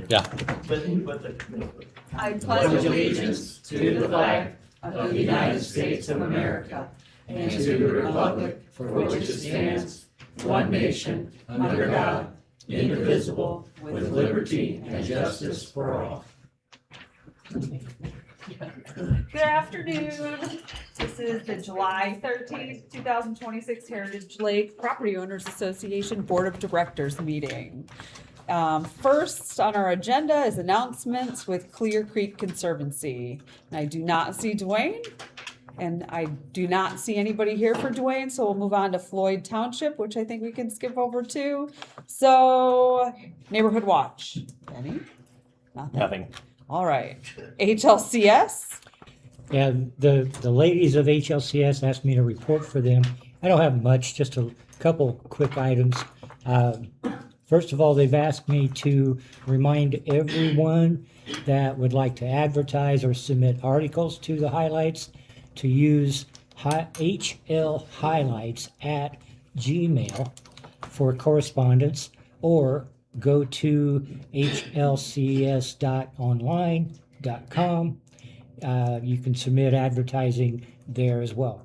Yeah. I pledge allegiance to the flag of the United States of America and to the republic for which it stands, one nation, under God, indivisible, with liberty and justice for all. Good afternoon. This is the July 13th, 2026 Heritage Lake Property Owners Association Board of Directors meeting. First on our agenda is announcements with Clear Creek Conservancy. And I do not see Dwayne, and I do not see anybody here for Dwayne, so we'll move on to Floyd Township, which I think we can skip over to. So, Neighborhood Watch. Any? Nothing. All right. HLCS. And the ladies of HLCS asked me to report for them. I don't have much, just a couple quick items. First of all, they've asked me to remind everyone that would like to advertise or submit articles to the highlights to use hlhighlights@gmail for correspondence, or go to hlcs.online.com. You can submit advertising there as well.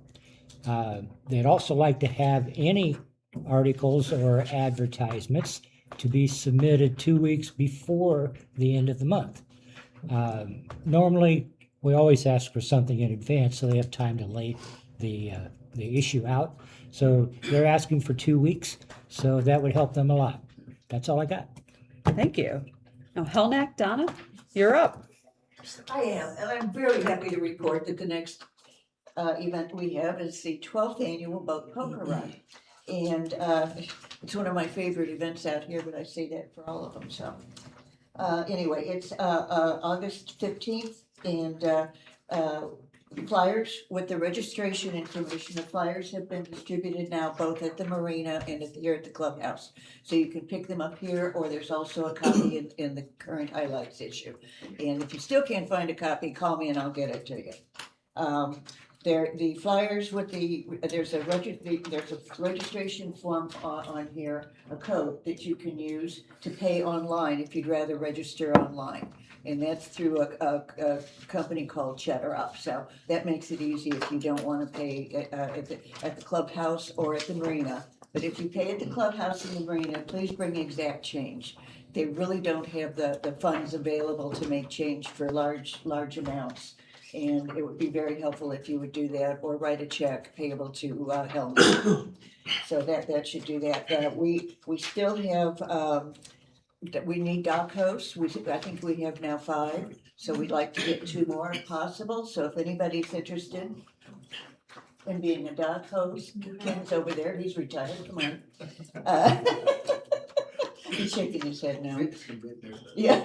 They'd also like to have any articles or advertisements to be submitted 2 weeks before the end of the month. Normally, we always ask for something in advance so they have time to lay the issue out. So they're asking for 2 weeks, so that would help them a lot. That's all I got. Thank you. Now, Helnack, Donna, you're up. I am, and I'm very happy to report that the next event we have is the 12th annual Boat Poker Run. And it's one of my favorite events out here, but I say that for all of them, so. Anyway, it's August 15th, and flyers with the registration information. The flyers have been distributed now both at the marina and here at the clubhouse. So you can pick them up here, or there's also a copy in the current highlights issue. And if you still can't find a copy, call me and I'll get it to you. The flyers with there's a registration form on here, a code that you can use to pay online if you'd rather register online. And that's through a company called Cheddar Up. So that makes it easy if you don't want to pay at the clubhouse or at the marina. But if you pay at the clubhouse and the marina, please bring exact change. They really don't have the funds available to make change for large amounts. And it would be very helpful if you would do that, or write a check payable to Helmut. So that should do that. We still have, we need dock hosts. I think we have now 5, so we'd like to get 2 more if possible. So if anybody's interested in being a dock host, Ken's over there, he's retired, come on. He's shaking his head now. Yeah.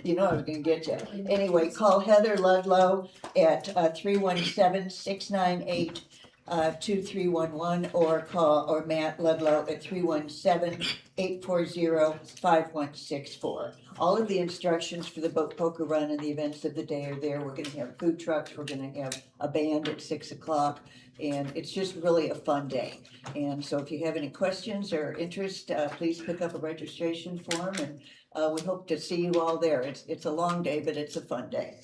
You know I was gonna get you. Anyway, call Heather Ludlow at 317-698-2311, or Matt Ludlow at 317-840-5164. All of the instructions for the Boat Poker Run and the events of the day are there. We're gonna have food trucks, we're gonna have a band at 6 o'clock, and it's just really a fun day. And so if you have any questions or interest, please pick up a registration form, and we hope to see you all there. It's a long day, but it's a fun day.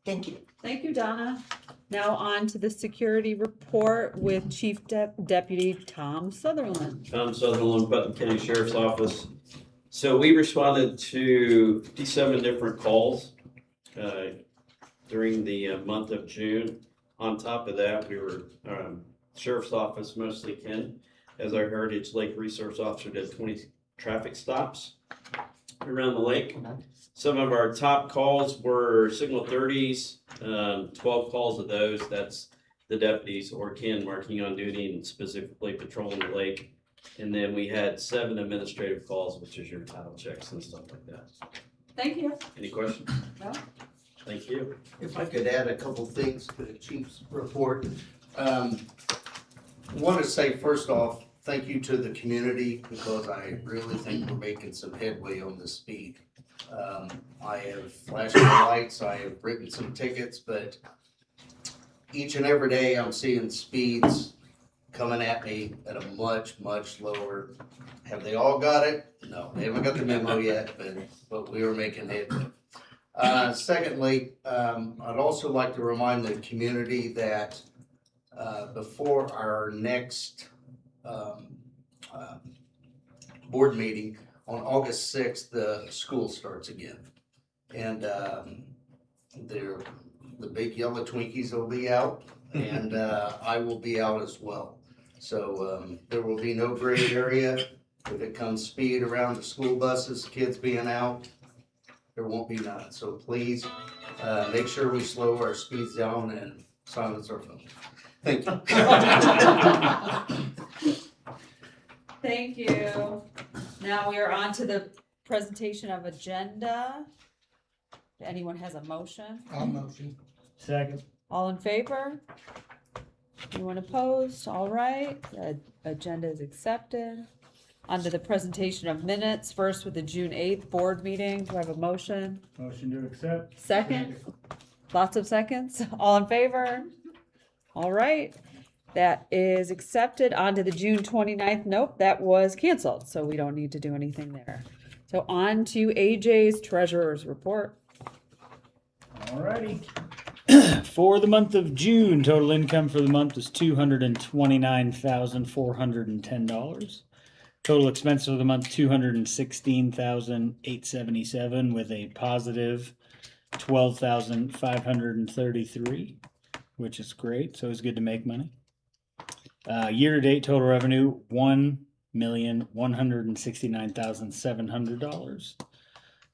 Thank you. Thank you, Donna. Now on to the security report with Chief Deputy Tom Sutherland. Tom Sutherland, Putnam County Sheriff's Office. So we responded to 57 different calls during the month of June. On top of that, we were Sheriff's Office, mostly Ken, as our Heritage Lake Resource Officer, did 20 traffic stops around the lake. Some of our top calls were signal 30s, 12 calls of those. That's the deputies or Ken working on duty and specifically patrolling the lake. And then we had 7 administrative calls, which is your title checks and stuff like that. Thank you. Any questions? No. Thank you. If I could add a couple things to the chief's report. Want to say first off, thank you to the community, because I really think we're making some headway on the speed. I have flashed my lights, I have written some tickets, but each and every day I'm seeing speeds coming at me at a much, much lower. Have they all got it? No, they haven't got the memo yet, but we were making headway. Secondly, I'd also like to remind the community that before our next board meeting on August 6th, the school starts again. And the big yellow Twinkies will be out, and I will be out as well. So there will be no gray area. If it comes speed around the school buses, kids being out, there won't be none. So please make sure we slow our speeds down and silence our phones. Thank you. Thank you. Now we are on to the presentation of agenda. If anyone has a motion? I'll motion. Second. All in favor? Anyone opposed? All right, the agenda is accepted. On to the presentation of minutes, first with the June 8th board meeting. Do I have a motion? Motion to accept. Second? Lots of seconds. All in favor? All right, that is accepted. On to the June 29th. Nope, that was canceled, so we don't need to do anything there. So on to AJ's treasurer's report. Alrighty. For the month of June, total income for the month was $229,410. Total expenses for the month $216,877 with a positive $12,533, which is great. So it's good to make money. Year to date total revenue $1,169,700.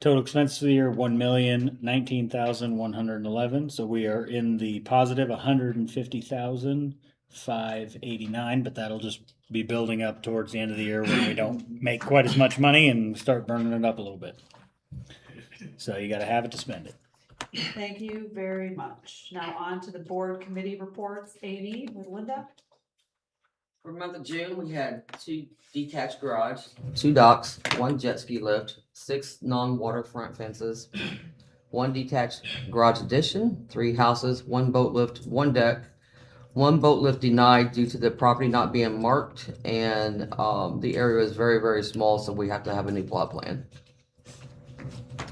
Total expenses for the year $1,019,111. So we are in the positive $150,589, but that'll just be building up towards the end of the year when we don't make quite as much money and start burning it up a little bit. So you got to have it to spend it. Thank you very much. Now on to the board committee reports. A&E with Linda. For the month of June, we had 2 detached garage, 2 docks, 1 jet ski lift, 6 non-waterfront fences, 1 detached garage addition, 3 houses, 1 boat lift, 1 deck, 1 boat lift denied due to the property not being marked, and the area is very, very small, so we have to have a new plot plan.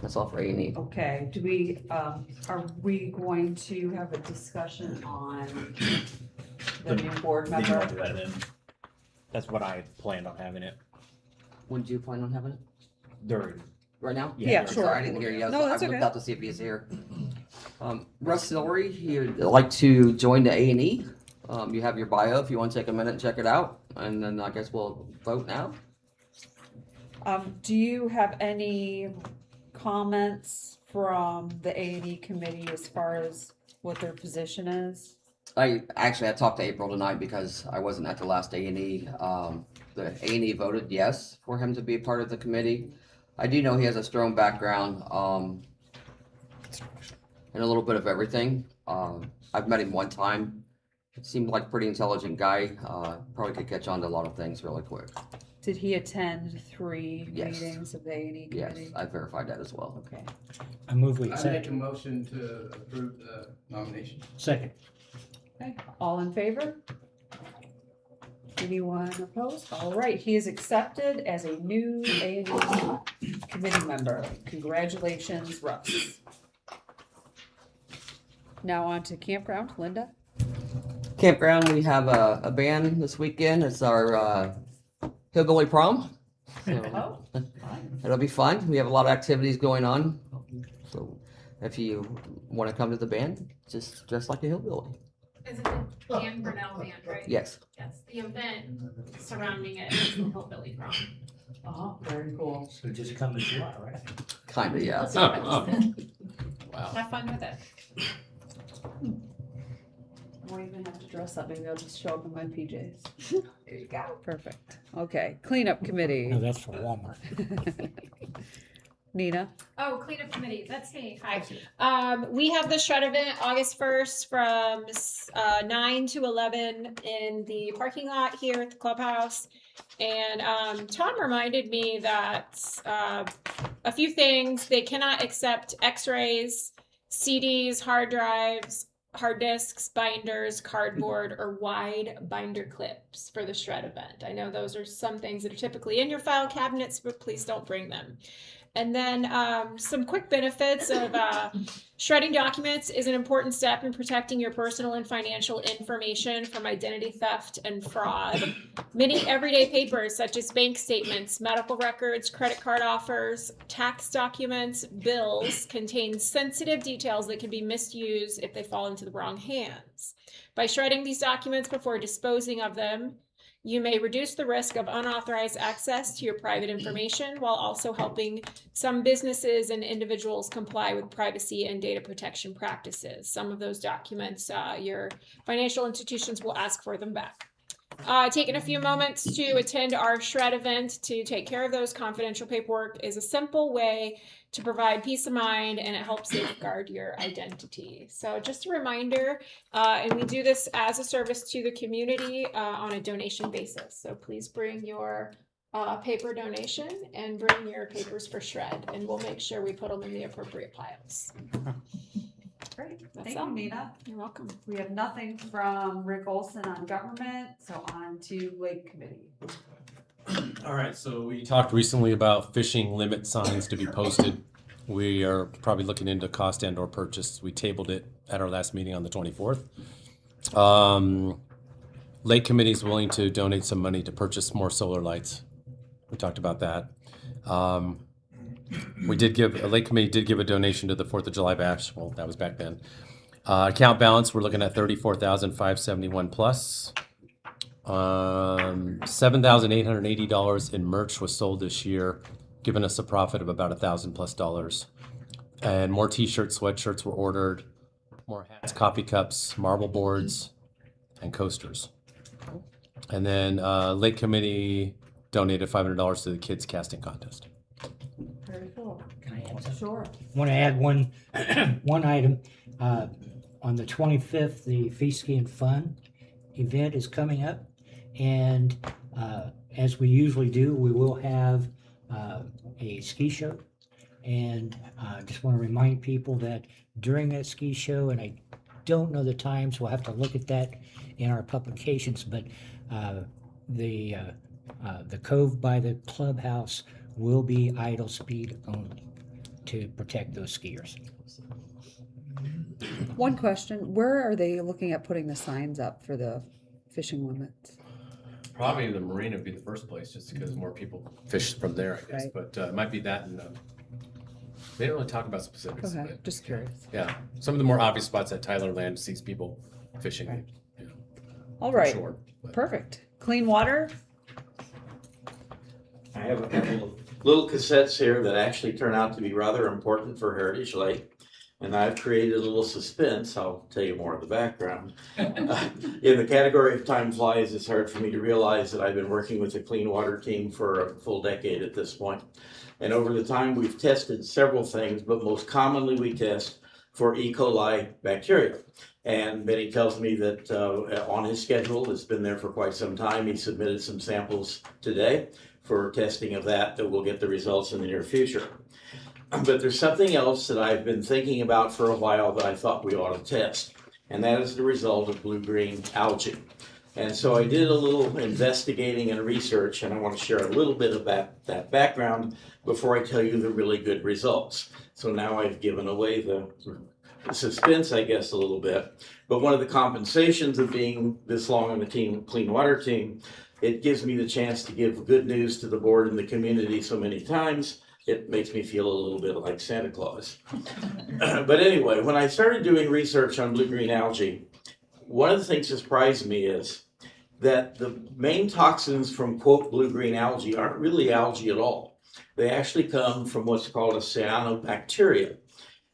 That's all for A&E. Okay, do we, are we going to have a discussion on the new board Did you member? want to do that then? That's what I planned on having it When do you plan on having it? during. Right now? Yeah, Sorry, sure. I didn't hear you. No, that's I looked okay. out to see if he's here. Russ Silvery, he would like to join the A&E. You have your bio if you want to take a minute and check it out, and then I guess we'll vote now. Do you have any comments from the A&E committee as far as what their position is? I talked to April tonight because I wasn't at the last A&E. The A&E voted yes for him to be a part of the committee. I do know he has a strong background in a little bit of everything. I've met him one time. Seemed like a pretty intelligent guy. Probably could catch on to a lot of things really quick. Did he attend 3 Yes. meetings of the A&E Yes, committee? I verified that as well. Okay. I move we I accept. make a motion to approve the nomination. Second. Okay, all in favor? Anyone opposed? All right, he is accepted as a new A&E committee member. Congratulations, Russ. Now on to campground, Linda. Campground, we have a band this weekend. It's our hillbilly prom. So Oh, it'll be fun. We have a lot of activities going on. So if you want to come to the band, just dress like a hillbilly. Is it the Dan Brunel band, right? Yes. Yes, the event surrounding it is the Hillbilly Prom. oh, very cool. So just come as you are, right? Kind of, yeah. Wow. Have fun with it. Won't even have to dress up. Maybe I'll just show up in my PJs. There you go. Perfect. Okay, cleanup committee. No, that's for Walmart. Nina? Oh, cleanup committee, that's me, hi. We have the shred event August 1st from 9 to 11 in the parking lot here at the clubhouse. And Tom reminded me that a few things, they cannot accept x-rays, CDs, hard drives, hard disks, binders, cardboard, or wide binder clips for the shred event. I know those are some things that are typically in your file cabinets, but please don't bring them. And then some quick benefits of shredding documents is an important step in protecting your personal and financial information from identity theft and fraud. Many everyday papers such as bank statements, medical records, credit card offers, tax documents, bills contain sensitive details that can be misused if they fall into the wrong hands. By shredding these documents before disposing of them, you may reduce the risk of unauthorized access to your private information while also helping some businesses and individuals comply with privacy and data protection practices. Some of those documents, your financial institutions will ask for them back. Taking a few moments to attend our shred event to take care of those confidential paperwork is a simple way to provide peace of mind, and it helps safeguard your identity. So just a reminder, and we do this as a service to the community on a donation basis. So please bring your paper donation and bring your papers for shred, and we'll make sure we put them in the appropriate piles. Great, That's thank all. you, Nina. You're welcome. We have nothing from Rick Olson on government, so on to Lake Committee. All right, so we talked recently about fishing limit signs to be posted. We are probably looking into cost and or purchase. We tabled it at our last meeting on the 24th. Lake Committee is willing to donate some money to purchase more solar lights. We talked about that. Lake Committee did give a donation to the 4th of July bash. Well, that was back then. Account balance, we're looking at $34,571 plus. $7,880 in merch was sold this year, giving us a profit of about $1,000 plus. And more t-shirts, sweatshirts were ordered, more hats, coffee cups, marble boards, and coasters. And then Lake Committee donated $500 to the kids casting contest. Very cool. Can I add something? Sure. Want to add one item. On the 25th, the Feast Ski and Fun event is coming up. And as we usually do, we will have a ski show. And I just want to remind people that during that ski show, and I don't know the times, we'll have to look at that in our publications, but the cove by the clubhouse will be idle speed only to protect those skiers. One question, where are they looking at putting the signs up for the fishing limits? Probably the marina would be the first place, just because more people fish from there, I guess. Right. But it might be that, and they didn't really talk about specifics. Okay, But just curious. yeah, some of the more obvious spots at Tyler Land sees people fishing. Right. You know, All for right, sure, but- perfect. Clean water? I have a couple of little cassettes here that actually turn out to be rather important for Heritage Lake. And I've created a little suspense. I'll tell you more of the background. In the category of time flies, it's hard for me to realize that I've been working with the clean water team for a full decade at this point. And over the time, we've tested several things, but most commonly we test for E. coli bacteria. And Benny tells me that on his schedule, it's been there for quite some time. He submitted some samples today for testing of that we'll get the results in the near future. But there's something else that I've been thinking about for a while that I thought we ought to test, and that is the result of blue-green algae. And so I did a little investigating and research, and I want to share a little bit of that background before I tell you the really good results. So now I've given away the suspense, I guess, a little bit. But one of the compensations of being this long on the clean water team, it gives me the chance to give good news to the board and the community so many times. It makes me feel a little bit like Santa Claus. But anyway, when I started doing research on blue-green algae, one of the things that surprised me is that the main toxins from, quote, blue-green algae aren't really algae at all. They actually come from what's called a cyanobacteria.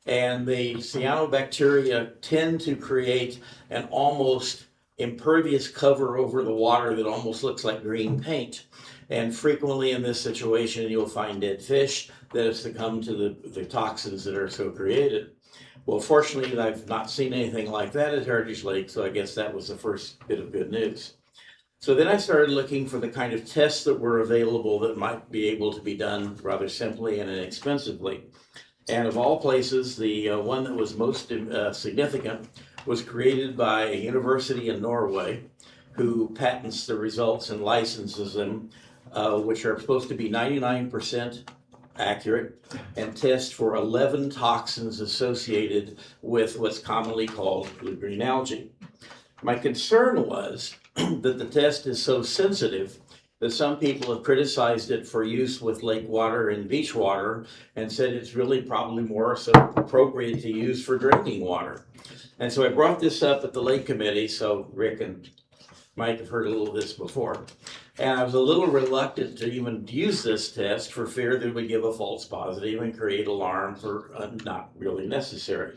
And the cyanobacteria tend to create an almost impervious cover over the water that almost looks like green paint. And frequently in this situation, you'll find dead fish that have succumbed to the toxins that are so created. Well, fortunately, I've not seen anything like that at Heritage Lake, so I guess that was the first bit of good news. So then I started looking for the kind of tests that were available that might be able to be done rather simply and inexpensively. And of all places, the one that was most significant was created by a university in Norway who patents the results and licenses them, which are supposed to be 99% accurate and test for 11 toxins associated with what's commonly called blue-green algae. My concern was that the test is so sensitive that some people have criticized it for use with lake water and beach water and said it's really probably more so appropriate to use for drinking water. And so I brought this up at the Lake Committee, so Rick and Mike have heard a little of this before. And I was a little reluctant to even use this test for fear that it would give a false positive and create alarm for not really necessary.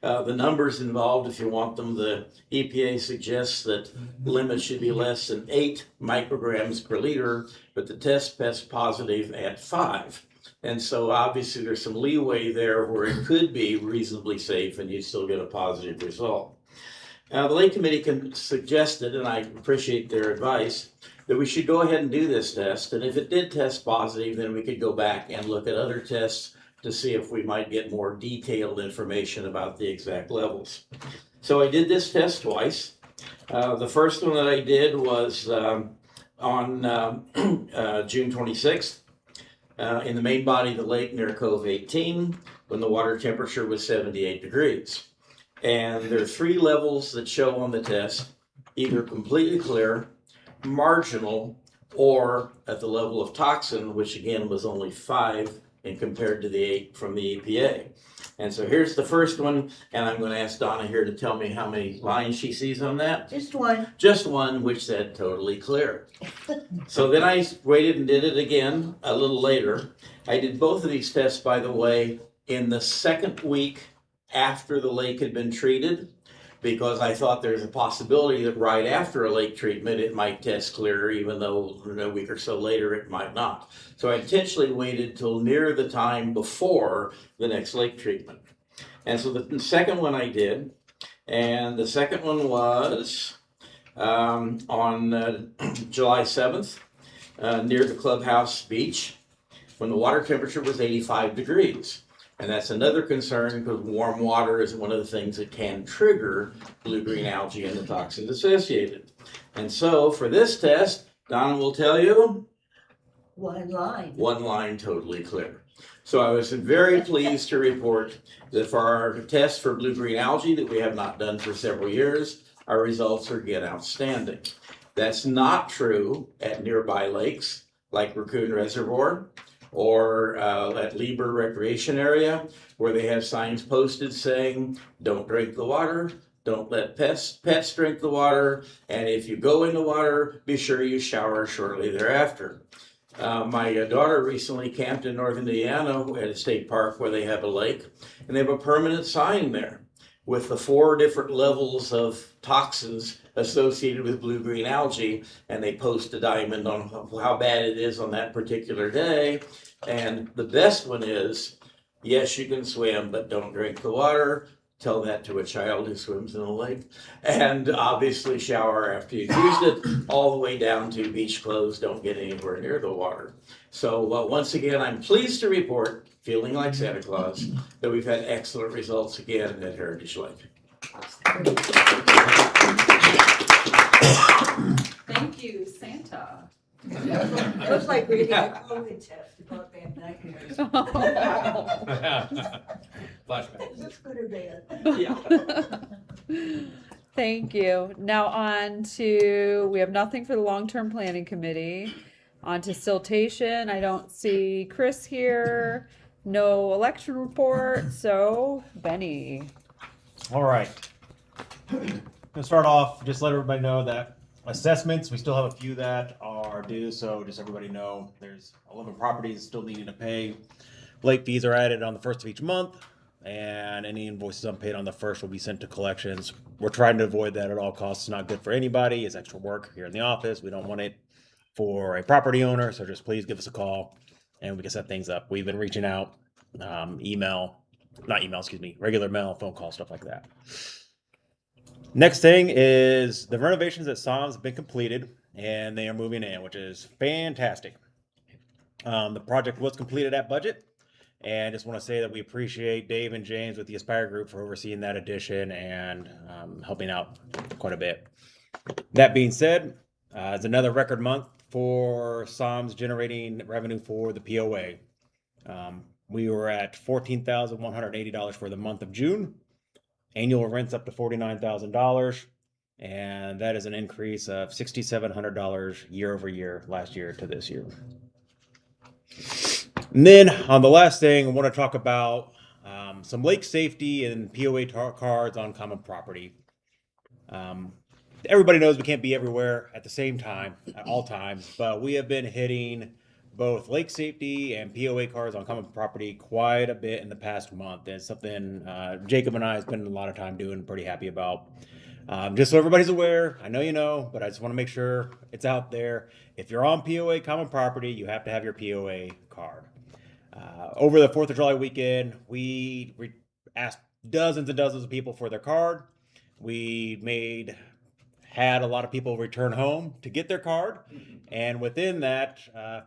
The numbers involved, if you want them, the EPA suggests that limits should be less than 8 micrograms per liter, but the test tests positive at 5. And so obviously there's some leeway there where it could be reasonably safe and you still get a positive result. The Lake Committee suggested, and I appreciate their advice, that we should go ahead and do this test. And if it did test positive, then we could go back and look at other tests to see if we might get more detailed information about the exact levels. So I did this test twice. The first one that I did was on June 26th in the main body of the lake near Cove 18 when the water temperature was 78 degrees. And there are 3 levels that show on the test, either completely clear, marginal, or at the level of toxin, which again was only 5 and compared to the 8 from the EPA. And so here's the first one, and I'm going to ask Donna here to tell me how many lines she sees on that. Just one. Just one, which said totally clear. So then I waited and did it again a little later. I did both of these tests, by the way, in the second week after the lake had been treated, because I thought there's a possibility that right after a lake treatment, it might test clear, even though a week or so later it might not. So I intentionally waited till near the time before the next lake treatment. And so the second one I did, and the second one was on July 7th, near the clubhouse beach, when the water temperature was 85 degrees. And that's another concern because warm water is one of the things that can trigger blue-green algae and the toxins associated. And so for this test, Donna will tell you, One line. one line totally clear. So I was very pleased to report that for our test for blue-green algae that we have not done for several years, our results are again outstanding. That's not true at nearby lakes like Raccoon Reservoir or at Lieber Recreation Area, where they have signs posted saying, don't drink the water, don't let pets drink the water, and if you go in the water, be sure you shower shortly thereafter. My daughter recently camped in northern Indiana at a state park where they have a lake, and they have a permanent sign there with the 4 different levels of toxins associated with blue-green algae, and they post a diamond on how bad it is on that particular day. And the best one is, yes, you can swim, but don't drink the water. Tell that to a child who swims in a lake. And obviously shower after you've used it, all the way down to beach clothes, don't get anywhere near the water. So once again, I'm pleased to report, feeling like Santa Claus, that we've had excellent results again at Heritage Lake. Thank you, Santa. It was like reading a COVID test about bad nightmares. Flashback. Is this good or bad? Yeah. Thank you. Now on to, we have nothing for the long-term planning committee. On to siltation. I don't see Chris here. No election report. So Benny. All right. Gonna start off, just let everybody know that assessments, we still have a few that are due, so just everybody know there's 11 properties still needing to pay. Late fees are added on the first of each month, and any invoices unpaid on the first will be sent to collections. We're trying to avoid that at all costs. It's not good for anybody. It's extra work here in the office. We don't want it for a property owner, so just please give us a call and we can set things up. We've been reaching out, regular mail, phone call, stuff like that. Next thing is the renovations at Psalms have been completed and they are moving in, which is fantastic. The project was completed at budget And just want to say that we appreciate Dave and James with the Aspire Group for overseeing that addition and helping out quite a bit. That being said, it's another record month for SOMS generating revenue for the POA. We were at $14,180 for the month of June. Annual rent's up to $49,000, and that is an increase of $6,700 year over year, last year to this year. And then on the last thing, I want to talk about some lake safety and POA cards on common property. Everybody knows we can't be everywhere at the same time, at all times, but we have been hitting both lake safety and POA cars on common property quite a bit in the past month. And it's something Jacob and I have spent a lot of time doing, pretty happy about. Just so everybody's aware, I know you know, but I just want to make sure it's out there. If you're on POA common property, you have to have your POA card. Over the 4th of July weekend, we asked dozens and dozens of people for their card. We had a lot of people return home to get their card, and within that,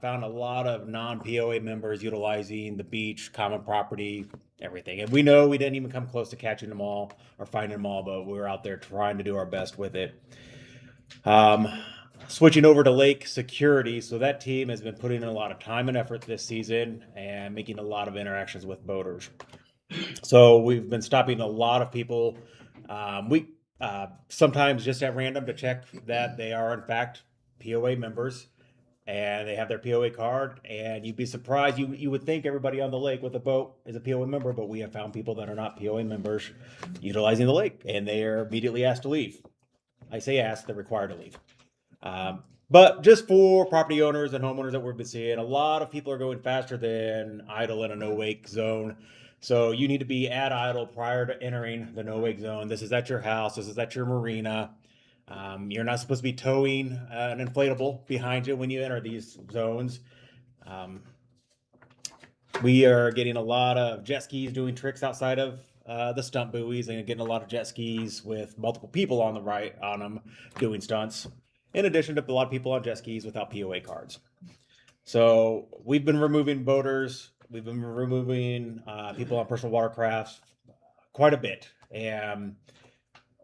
found a lot of non-POA members utilizing the beach, common property, everything. And we know we didn't even come close to catching them all or finding them all, but we were out there trying to do our best with it. Switching over to lake security, so that team has been putting in a lot of time and effort this season and making a lot of interactions with boaters. So we've been stopping a lot of people. Sometimes just at random to check that they are in fact POA members and they have their POA card. And you'd be surprised. You would think everybody on the lake with a boat is a POA member, but we have found people that are not POA members utilizing the lake, and they are immediately asked to leave. I say asked, they're required to leave. But just for property owners and homeowners that we've been seeing, a lot of people are going faster than idle in a no wake zone. So you need to be at idle prior to entering the no wake zone. This is at your house. This is at your marina. You're not supposed to be towing an inflatable behind you when you enter these zones. We are getting a lot of jet skis doing tricks outside of the stunt buoys, and getting a lot of jet skis with multiple people on them doing stunts. In addition to a lot of people on jet skis without POA cards. So we've been removing boaters. We've been removing people on personal watercrafts quite a bit. And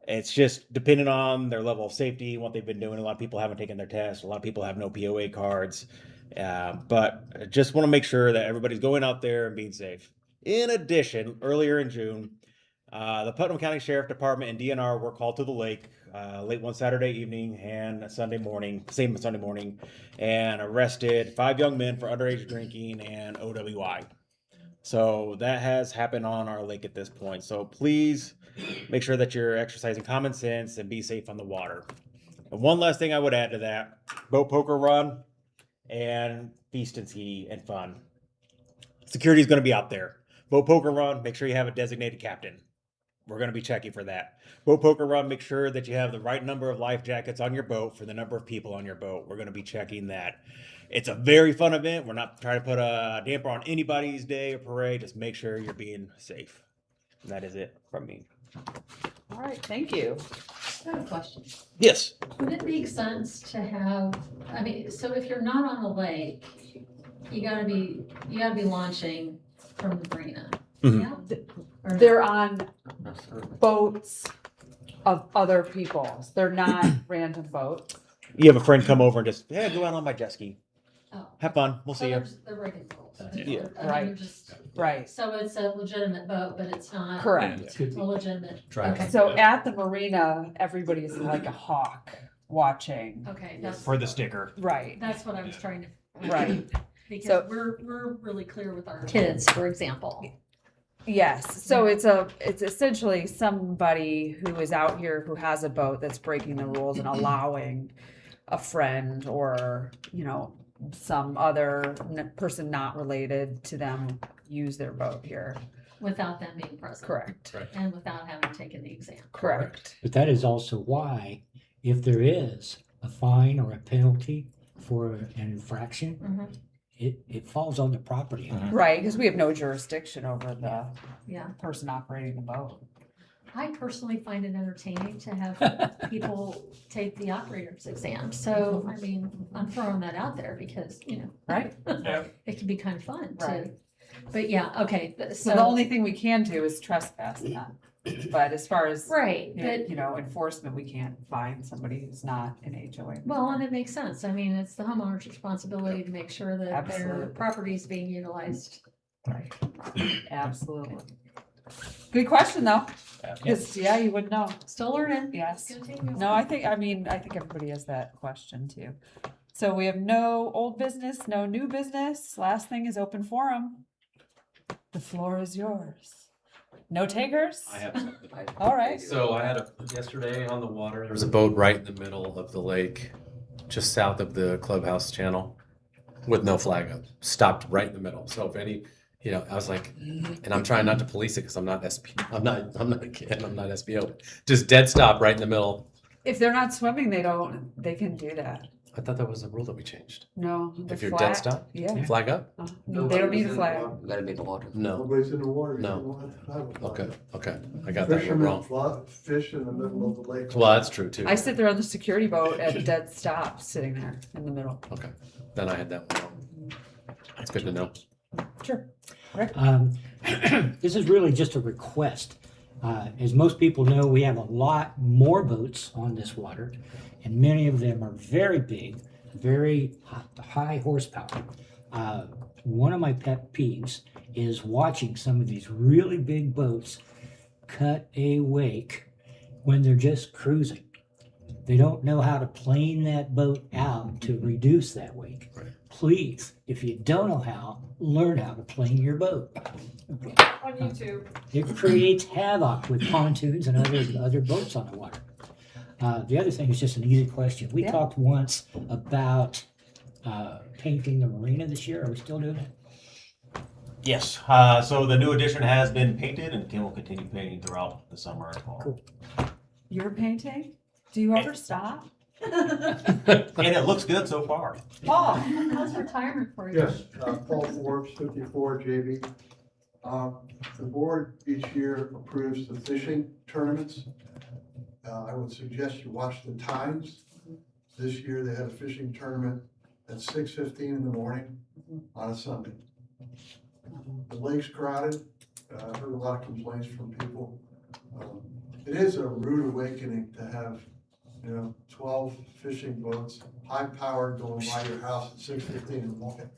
it's just depending on their level of safety, what they've been doing. A lot of people haven't taken their test. A lot of people have no POA cards. But just want to make sure that everybody's going out there and being safe. In addition, earlier in June, the Putnam County Sheriff Department and DNR were called to the lake late one Saturday evening and same Sunday morning, and arrested 5 young men for underage drinking and OWI. So that has happened on our lake at this point. So please make sure that you're exercising common sense and be safe on the water. And one last thing I would add to that: boat poker run and feast and ski and fun. Security is going to be out there. Boat poker run, make sure you have a designated captain. We're going to be checking for that. Boat poker run, make sure that you have the right number of life jackets on your boat for the number of people on your boat. We're going to be checking that. It's a very fun event. We're not trying to put a damper on anybody's day or parade. Just make sure you're being safe. And that is it from me. All right, thank you. I have a question. Yes. Would it make sense to have, so if you're not on the lake, you gotta be launching from the marina. Mhm. Yeah? Or They're on boats of other people's. They're not random boats. You have a friend come over and just, go out on my jet ski. Oh. Have fun. We'll see you. They're rigging boats. Yeah. Right. Right. So it's a legitimate boat, but it's not. Correct. A legitimate. Okay. So at the marina, everybody is like a hawk watching. Okay, that's. For the sticker. Right. That's what I was trying to. Right. Because So- we're really clear with our kids, for example. Yes, so it's essentially somebody who is out here who has a boat that's breaking the rules and allowing a friend or, some other person not related to them use their boat here. Without them being present. Correct. And without having taken the exam. Correct. But that is also why, if there is a fine or a penalty for an infraction, Mhm. it falls on the property owner. Right, because we have no jurisdiction over the Yeah. person operating the boat. I personally find it entertaining to have people take the operator's exam. So, I'm throwing that out there because, Right. it can be kind of fun to Right. But yeah, okay, So the only thing we can do is trespass then. But as far as, right, yeah, but you know, enforcement, we can't find somebody who's not an HOA. well, and it makes sense. I mean, it's the homeowner's responsibility to make sure that their Absolutely. property is being utilized. Right. Absolutely. Good question, though. Because, yeah, you wouldn't know. Still learning. Yes. Continue. No, I think everybody has that question too. So we have no old business, no new business. Last thing is open forum. The floor is yours. No takers? I have something. All right. So I had yesterday on the water, there was a boat right in the middle of the lake, just south of the clubhouse channel with no flag up, stopped right in the middle. So if any, I was like, and I'm trying not to police it because I'm not I'm not SBO, just dead stop right in the middle. If they're not swimming, they can do that. I thought that was a rule that we changed. No. the If you're flag- dead stop, Yeah. flag up? They don't need a flag. You gotta be in the water. No. Nobody's in the water. you No. don't have to have a flag. Okay. I got that one Fishermen wrong. fish in the middle of the lake. Well, that's true too. I sit there on the security boat at a dead stop, sitting there in the middle. Okay, then I had that one wrong. That's good to know. Sure. This is really just a request. As most people know, we have a lot more boats on this water, and many of them are very big, very high horsepower. One of my pet peeves is watching some of these really big boats cut a wake when they're just cruising. They don't know how to plane that boat out to reduce that wake. Right. Please, if you don't know how, learn how to plane your boat. On YouTube. It creates havoc with pontoons and other boats on the water. The other thing is just an easy question. We Yeah. talked once about painting the marina this year. Are we still doing it? Yes, so the new addition has been painted and Tim will continue painting throughout the summer and fall. Cool. You're painting? Do you ever stop? And it looks good so far. Paul? How's retirement for you? Yes, Paul Forbes, 54 JV. The board each year approves the fishing tournaments. I would suggest you watch the times. This year they had a fishing tournament at 6:15 in the morning on a Sunday. The lake's crowded. I heard a lot of complaints from people. It is a rude awakening to have 12 fishing boats, high powered, going by your house at 6:15 in the morning.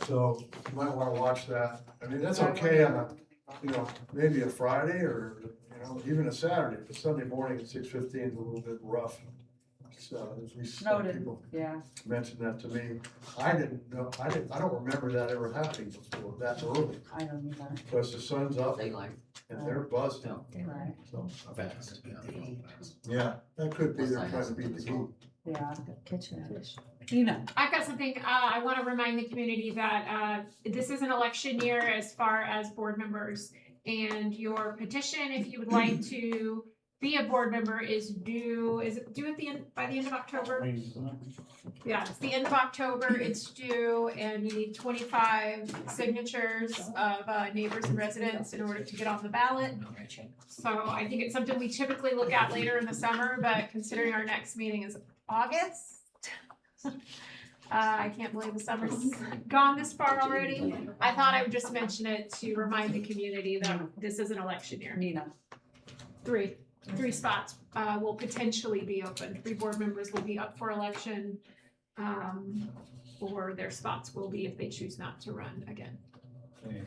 So you might want to watch that. I mean, that's okay on maybe a Friday or, even a Saturday, but Sunday morning at 6:15 is a little bit rough. So at least some Noted. people Yeah. mentioned that to me. I don't remember that ever happening before, that early, I don't either. because the sun's up Daylight. and they're buzzed. Right. So, Fast. yeah, that could be they're trying to beat the heat. Yeah. Catching fish. I've got something, I want to remind the community that this is an election year as far as board members. And your petition, if you would like to be a board member, is due by the end of October? Yeah, it's the end of October, it's due, and you need 25 signatures of neighbors and residents in order to get on the ballot. So I think it's something we typically look at later in the summer, but considering our next meeting is August, I can't believe the summer's gone this far already. I thought I would just mention it to remind the community that this is an election year. Nina. Three spots will potentially be open. 3 board members will be up for election. Or their spots will be if they choose not to run again. And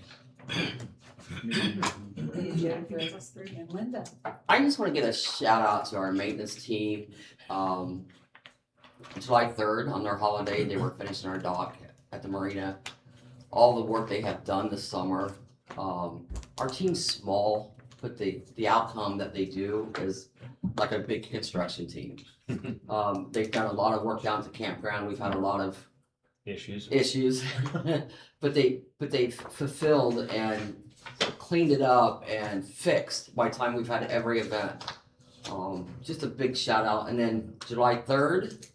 Linda. I just want to give a shout out to our maintenance team. July 3rd, on their holiday, they were finishing our dock at the marina. All the work they have done this summer. Our team's small, but the outcome that they do is like a big construction team. They've done a lot of work down at the campground. We've had a lot of issues, but they've fulfilled and cleaned it up and fixed by the time we've had every event. Just a big shout out. And then July 3rd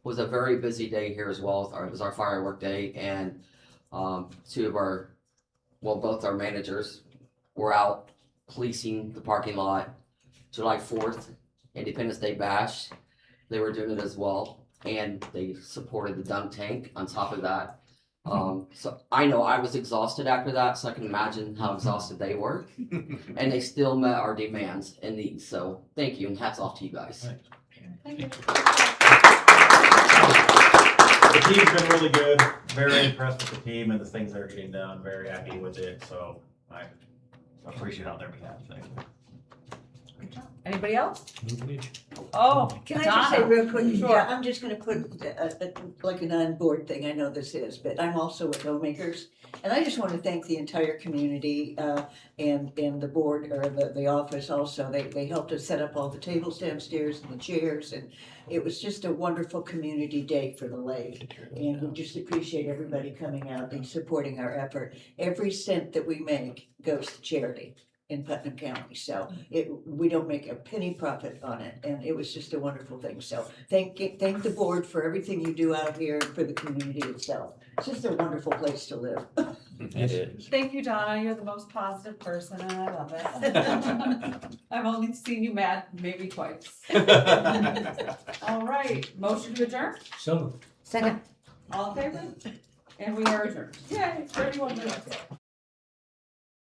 was a very busy day here as well. It was our firework day, and both our managers were out policing the parking lot. July 4th, Independence Day Bash, they were doing it as well, and they supported the dunk tank on top of that. So I know I was exhausted after that, so I can imagine how exhausted they were. And they still met our demands and needs. So thank you and hats off to you guys. Thank you. The team's been really good, very impressed with the team and the things that are getting done, very happy with it, so I appreciate it on their behalf, thank you. Anybody else? Oh, Can I just say Donna. real quick, Sure. yeah, I'm just gonna put like an on-board thing, I know this is, but I'm also with Homemakers. And I just want to thank the entire community, and the board, or the office also, they helped us set up all the tables downstairs and the chairs, and it was just a wonderful community day for the lake. And we just appreciate everybody coming out and supporting our effort. Every cent that we make goes to charity in Putnam County, so we don't make a penny profit on it, and it was just a wonderful thing, so thank the board for everything you do out here and for the community itself. It's just a wonderful place to live. It is. Thank you, Donna. You're the most positive person and I love it. I've only seen you mad maybe twice. All right, motion to adjourn? So. Second. All in favor? And we are adjourned. Yay, 31 minutes.